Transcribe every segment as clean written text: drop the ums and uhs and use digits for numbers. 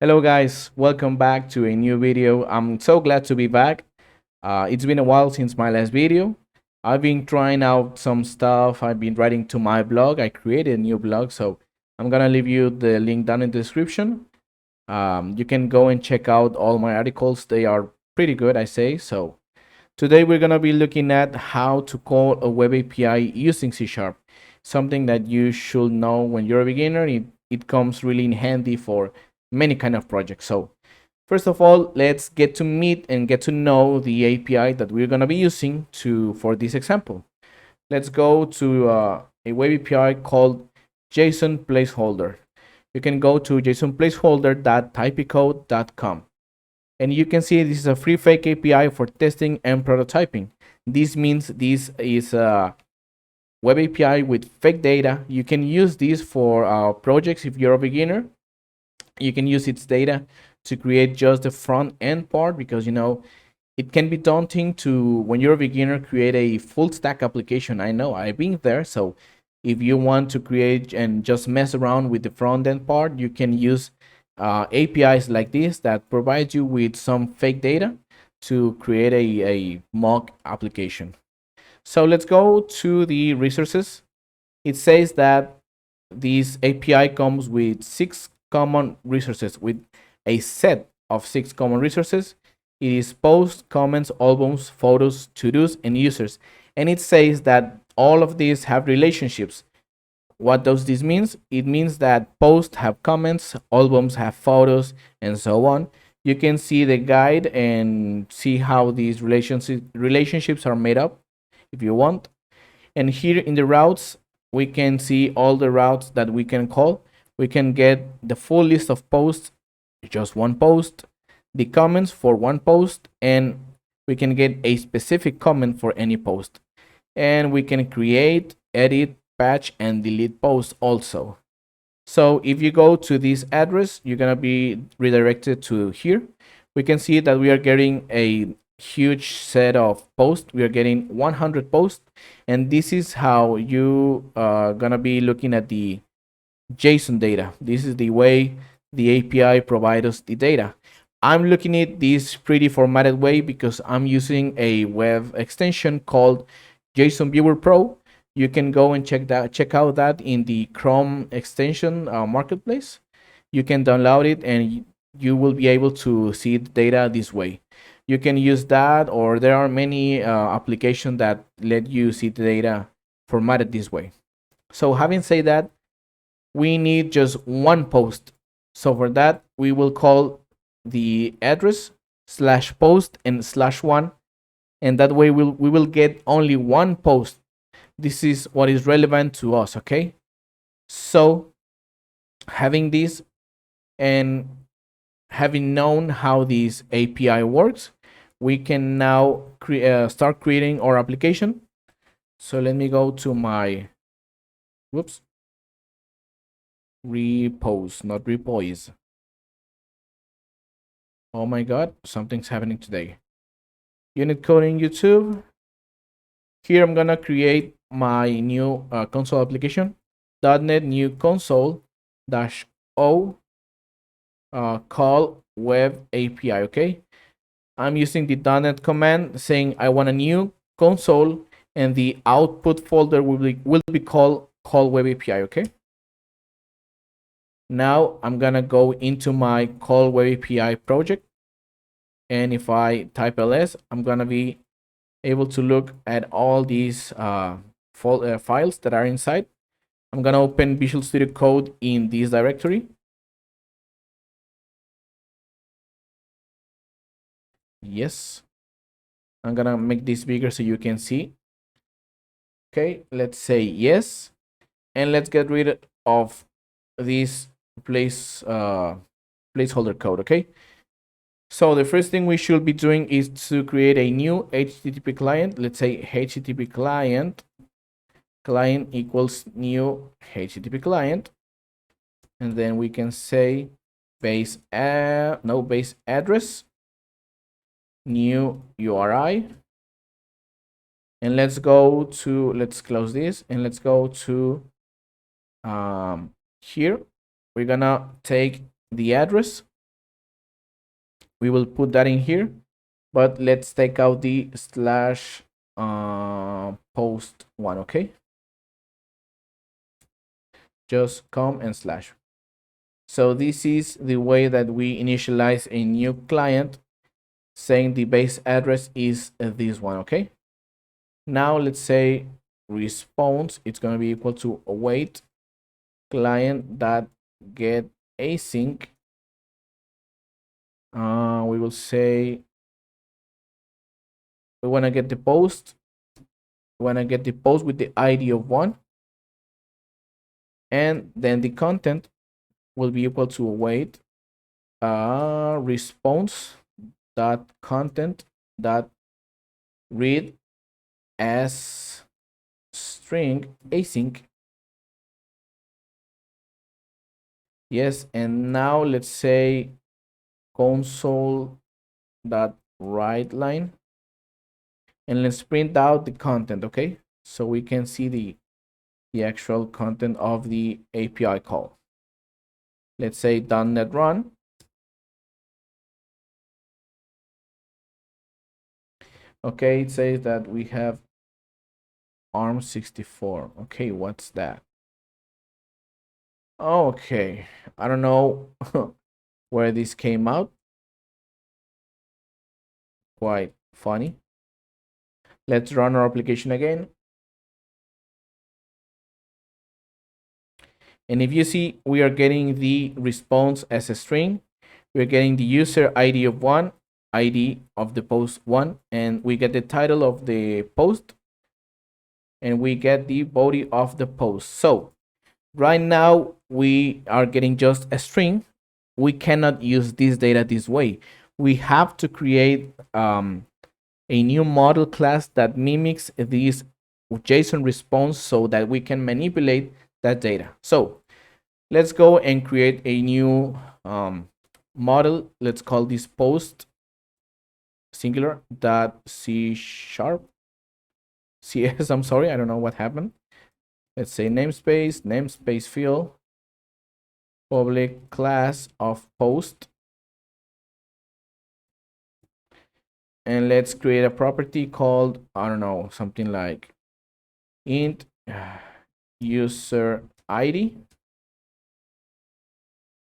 Hello guys, welcome back to a new video. I'm so glad to be back. It's been a while since my last video. I've been trying out some stuff. I've been writing to my blog. I created a new blog, so I'm gonna leave you the link down in the description. You can go and check out all my articles. They are pretty good, I say. So today we're gonna be looking at how to call a web API using C#. Something that you should know when you're a beginner. It comes really in handy for many kind of projects. So first of all, let's get to meet and get to know the API that we're going to be using for this example. Let's go to a web API called JSON placeholder. You can go to jsonplaceholder.typicode.com, and you can see this is a free fake API for testing and prototyping. This means this is a web API with fake data. You can use this for projects if you're a beginner. You can use its data to create just the front end part, because it can be daunting to, when you're a beginner, create a full stack application. I know, I've been there. So if you want to create and just mess around with the front end part, you can use APIs like this that provide you with some fake data to create a mock application. So let's go to the resources. It says that this API comes with 6 common resources, with a set of 6 common resources. It is posts, comments, albums, photos, to-dos, and users. And it says that all of these have relationships. What does this mean? It means that posts have comments, albums have photos, and so on. You can see the guide and see how these relationships are made up if you want. And here in the routes, we can see all the routes that we can call. We can get the full list of posts, just one post, the comments for one post, and we can get a specific comment for any post. And we can create, edit, patch, and delete posts also. So if you go to this address, you're gonna be redirected to here. We can see that we are getting a huge set of posts. We are getting 100 posts, and this is how you gonna be looking at the JSON data. This is the way the API provides us the data. I'm looking at this pretty formatted way because I'm using a web extension called JSON Viewer Pro. You can go and check out that in the Chrome extension marketplace. You can download it and you will be able to see the data this way. You can use that, or there are many applications that let you see the data formatted this way. So having said that, we need just one post. So for that, we will call the address /post and /1, and that way we will get only one post. This is what is relevant to us, okay? So having this and having known how this API works, we can now start creating our application. So let me go to my, whoops, repos, not repoise. Oh my god, something's happening today. Unit coding YouTube. Here I'm gonna create my new console application. .NET new console -o call web API. Okay, I'm using the .NET command saying I want a new console, and the output folder will be called call web API. Okay. Now I'm gonna go into my call web API project, and if I type ls, I'm gonna be able to look at all these files that are inside. I'm gonna open Visual Studio Code in this directory. Yes, I'm gonna make this bigger so you can see. Okay, let's say yes, and let's get rid of this placeholder code. Okay, so the first thing we should be doing is to create a new HTTP client. Let's say HTTP client equals new HTTP client, and then we can say base address new URI, and let's close this, and let's go to here. We're gonna take the address We will put that in here, but let's take out the slash post one. Okay, just come and slash. So this is the way that we initialize a new client, saying the base address is this one. Okay, now let's say response, it's going to be equal to await client that get async. We will say we want to get the post. We want to get the post with the ID of 1, and then the content will be equal to await response dot content dot read as string async. Yes, and now let's say console dot write line, and let's print out the content. Okay, so we can see the actual content of the API call. Let's say .NET run. Okay, it says that we have ARM64. Okay, what's that? Okay, I don't know where this came out. Quite funny. Let's run our application again. And if you see, we are getting the response as a string. We're getting the user ID of 1, ID of the post 1, and we get the title of the post, and we get the body of the post. So right now we are getting just a string. We cannot use this data this way. We have to create a new model class that mimics this JSON response so that we can manipulate that data. So let's go and create a new model. Let's call this post singular dot C#. CS, I'm sorry, I don't know what happened. Let's say namespace field, public class of post. And let's create a property called, I don't know, something like int user ID.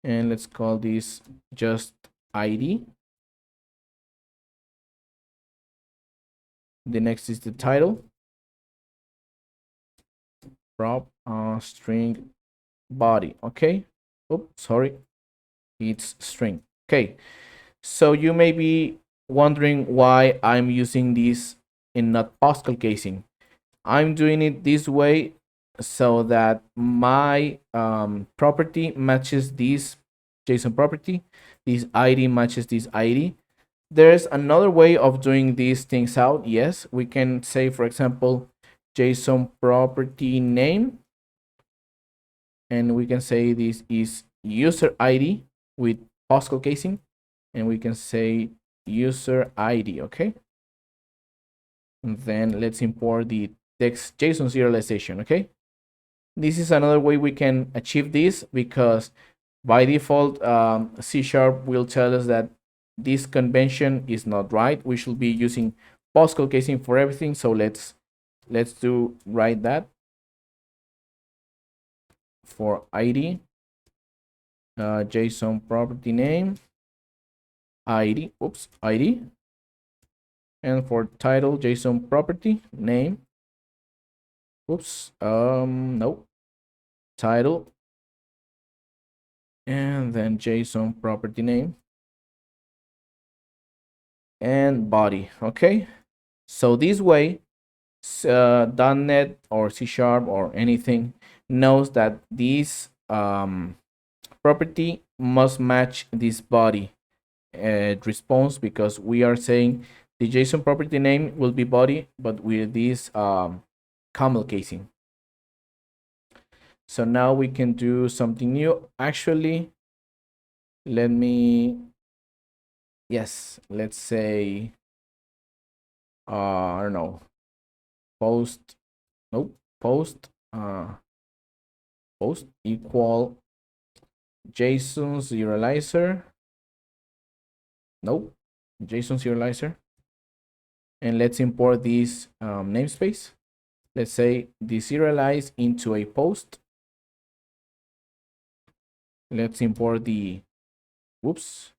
And let's call this just ID. The next is the title. Prop string body. Okay. Oops, sorry. It's string. Okay. So you may be wondering why I'm using this in not Pascal casing. I'm doing it this way so that my property matches this JSON property. This ID matches this ID. There's another way of doing these things out. Yes, we can say, for example, JSON property name, and we can say this is user ID with Pascal casing, and we can say user ID. Okay, and then let's import the text JSON serialization. Okay, this is another way we can achieve this, because by default C# will tell us that this convention is not right. We should be using Pascal casing for everything. So let's do right that. For ID, JSON property name ID, oops, ID, and for title JSON property name, oops, no, title, and then JSON property name and body. Okay, so this way .NET or C# or anything knows that this property must match this body response, because we are saying the JSON property name will be body, but with this camel casing. So now we can do something new. Actually, let me, yes, let's say, I don't know, post, nope, post equal JSON serializer Nope. JSON serializer. And let's import this namespace. Let's say deserialize into a post. Let's import the, whoops.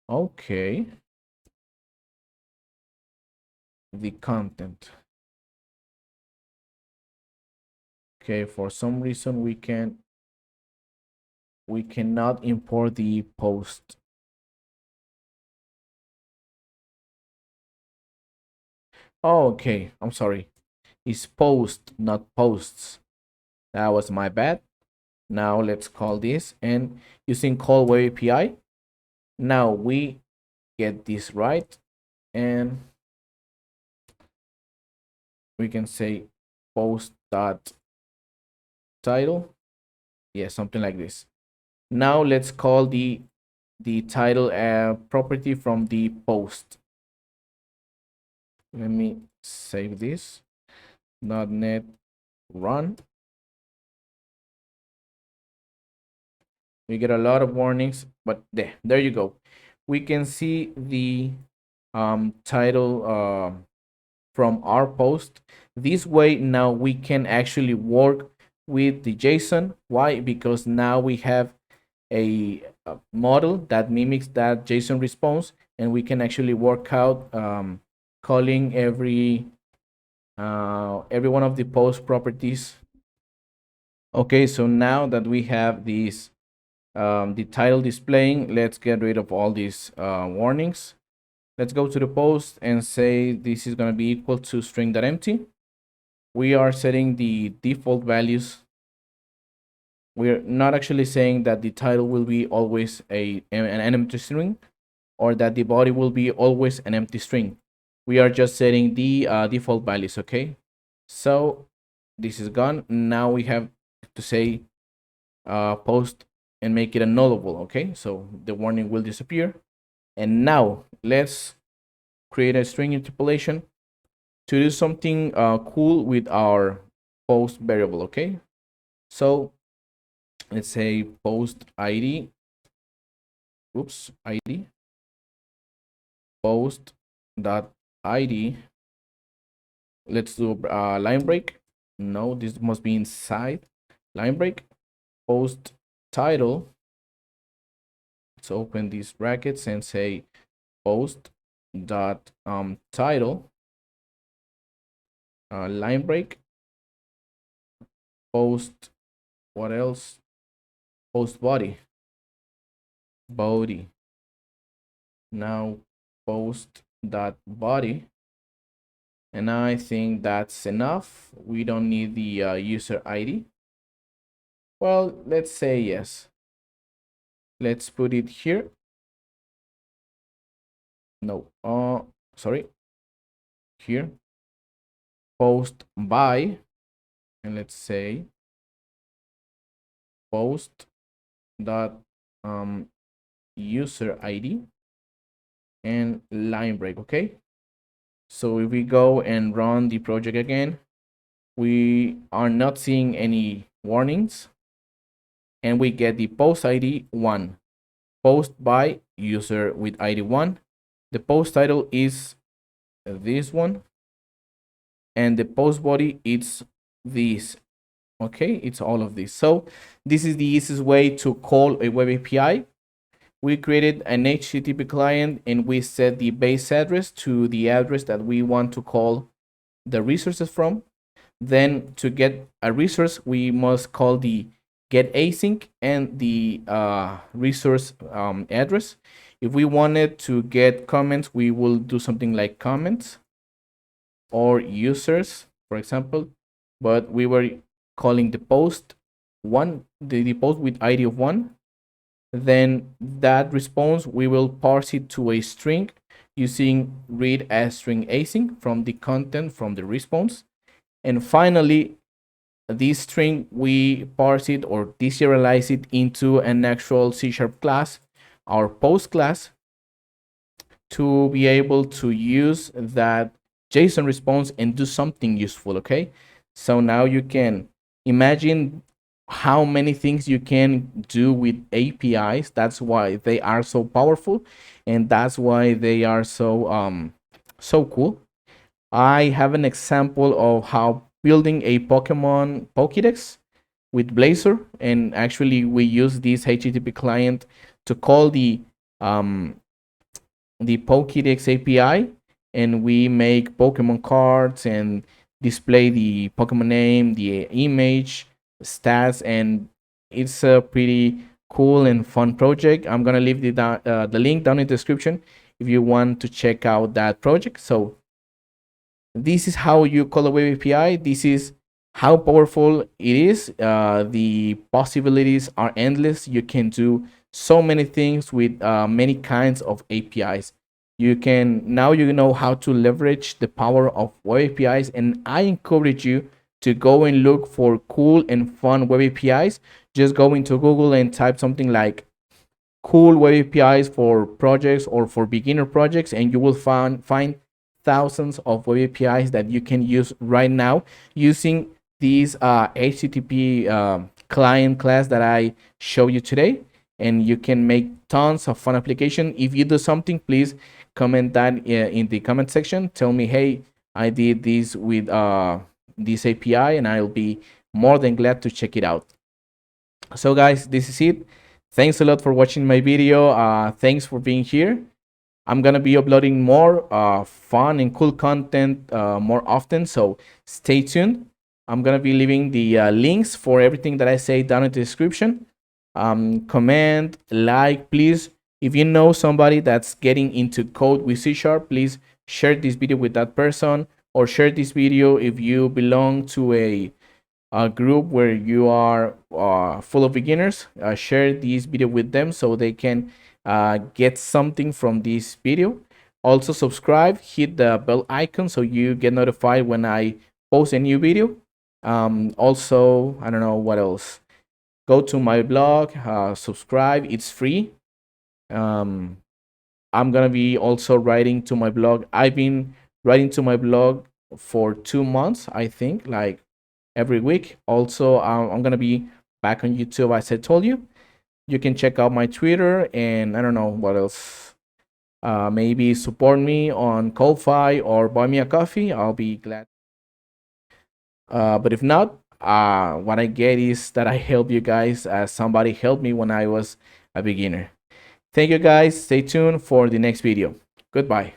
Okay. The content. Okay, for some reason we cannot import the post. Oh, okay, I'm sorry. It's post, not posts. That was my bad. Now let's call this, and using call web API. Now we get this right, and we can say post dot title. Yeah, something like this. Now let's call the title property from the post. Let me save this. .NET run. We get a lot of warnings, but there you go. We can see the title from our post. This way, now we can actually work with the JSON. Why? Because now we have a model that mimics that JSON response, and we can actually work out calling every one of the post properties. Okay, so now that we have these the title displaying, let's get rid of all these warnings. Let's go to the post and say this is going to be equal to string.empty. We are setting the default values. We're not actually saying that the title will be always an empty string, or that the body will be always an empty string. We are just setting the default values, okay? So this is gone. Now we have to say post and make it a nullable, okay? So the warning will disappear. And now let's create a string interpolation to do something cool with our post variable, okay? So let's say post ID, oops, ID, post dot ID. Let's do line break. No, this must be inside line break. Post title. Let's open these brackets and say post dot title line break. Post, what else? Post body. Now post dot body. And I think that's enough. We don't need the user ID. Well, let's say yes. Let's put it here. No, sorry. Here. Post by, and let's say post dot user ID and line break, okay? So if we go and run the project again, we are not seeing any warnings, and we get the post ID 1, post by user with ID 1. The post title is this one, and the post body is this. Okay, it's all of this. So this is the easiest way to call a web API. We created an HTTP client, and we set the base address to the address that we want to call the resources from. Then to get a resource, we must call the get async and the resource address. If we wanted to get comments, we will do something like comments or users, for example, but we were calling the post one, the post with ID of 1. Then that response, we will parse it to a string using read as string async from the content from the response. And finally, this string, we parse it or deserialize it into an actual C# class, our post class, to be able to use that JSON response and do something useful, okay? So now you can imagine how many things you can do with APIs. That's why they are so powerful, and that's why they are so cool. I have an example of how building a Pokemon Pokédex with Blazor, and actually we use this HTTP client to call um, the Pokédex API, and we make Pokemon cards and display the Pokemon name, the image, stats, and it's a pretty cool and fun project. I'm gonna leave the link down in the description if you want to check out that project. So this is how you call a web API. This is how powerful it is. The possibilities are endless. You can do so many things with many kinds of APIs. You can now you know how to leverage the power of web APIs, and I encourage you to go and look for cool and fun web APIs. Just go into Google and type something like cool web APIs for projects or for beginner projects, and you will find thousands of web APIs that you can use right now using these HTTP client class that I show you today. And you can make tons of fun application. If you do something, please comment that in the comment section. Tell me, hey, I did this with this API, and I'll be more than glad to check it out. So guys, this is it. Thanks a lot for watching my video. Thanks for being here. I'm gonna be uploading more fun and cool content more often, so stay tuned. I'm gonna be leaving the links for everything that I say down in the description. Comment, like, please. If you know somebody that's getting into code with C#, please share this video with that person, or share this video if you belong to a group where you are full of beginners. Share this video with them so they can get something from this video. Also subscribe, hit the bell icon so you get notified when I post a new video. Also, I don't know what else. Go to my blog, subscribe, it's free. I'm gonna be also writing to my blog. I've been writing to my blog for 2 months, I think, like every week. Also, I'm gonna be back on YouTube, as I told you. You can check out my Twitter, and I don't know what else. Maybe support me on Ko-Fi or buy me a coffee. I'll be glad. But if not, what I get is that I help you guys as somebody helped me when I was a beginner. Thank you guys. Stay tuned for the next video. Goodbye.